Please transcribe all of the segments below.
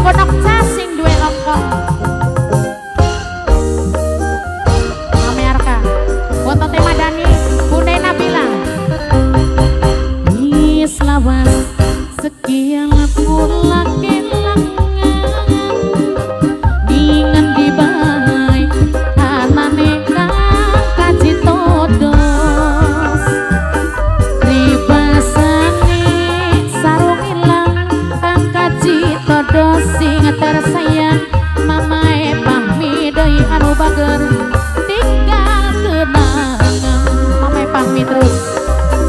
Nok Casing duwe longkong. Mame Arka. Foto tema Dani, Bunda Nabila. Wis lawas sekian kula kelangan. Dengan dibai anane kang kaji todos. Ribasane sarung ilang kang kaji todos sing tersayang. Mamae pahmi deui anu bager tinggal kenangan. Mamae pahmi terus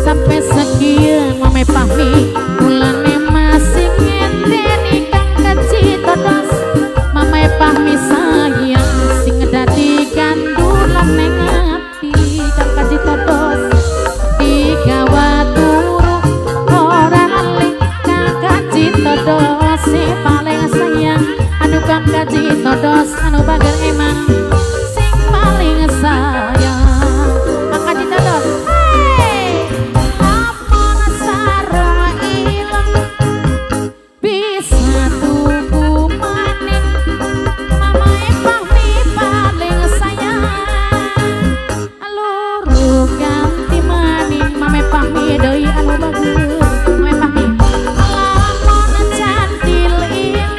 sampai sekian. Mamae pahmi mulane masih ngenteni kang kaji todos. Mamae pahmi sayang sing dadi gandulan ning ati kang kaji todos. Digawa turu ora lali kang kaji todos si paling sayang. Aduh kang kaji todos anu bager emang sing paling sayang. Kang kaji todos hey lamun sareng ilang bisa tuku maning. Mamae pahmi paling sayang aluru ganti maning. Mamae pahmi deui anu bagus. Mamae pahmi lamun cantil inang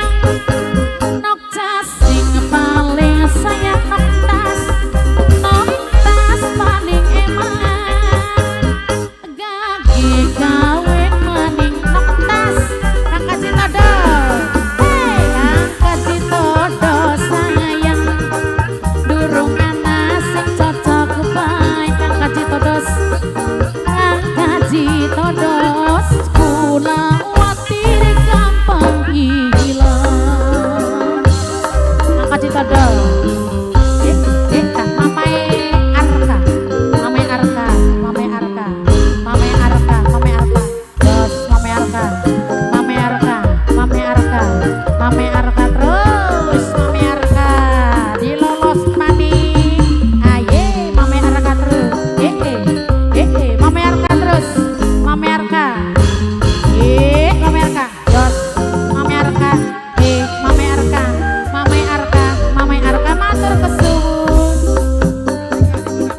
Nok Casing paling sayang. Nok tas paling emang gage kawin maning. Nok tas kang kaji todos hey kang kaji todos sayang durung ana sing cocok bae. Kang kaji todos kang kaji todos kula watir gampang ilang. Kang kaji todos Mamae Arka. Mamae Arka. Mamae Arka. Mamae Arka. Mamae Arka. Dos Mamae Arka. Mamae Arka. Mamae Arka. Mamae Arka terus. Mamae Arka dilolos maning. Aye Mamae Arka terus. Mamae Arka terus. Mamae Arka. Mamae Arka. Dos Mamae Arka. Mamae Arka. Mamae Arka. Mamae Arka matur kesuwun.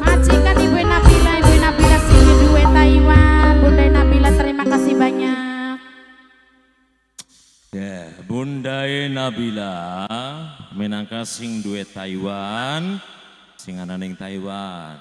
Majikan Ibu Nabila sing duwe Taiwan. Bunda Nabila terima kasih banyak. Ya, Bunda Nabila minangka sing duwe Taiwan, sing ana ning Taiwan.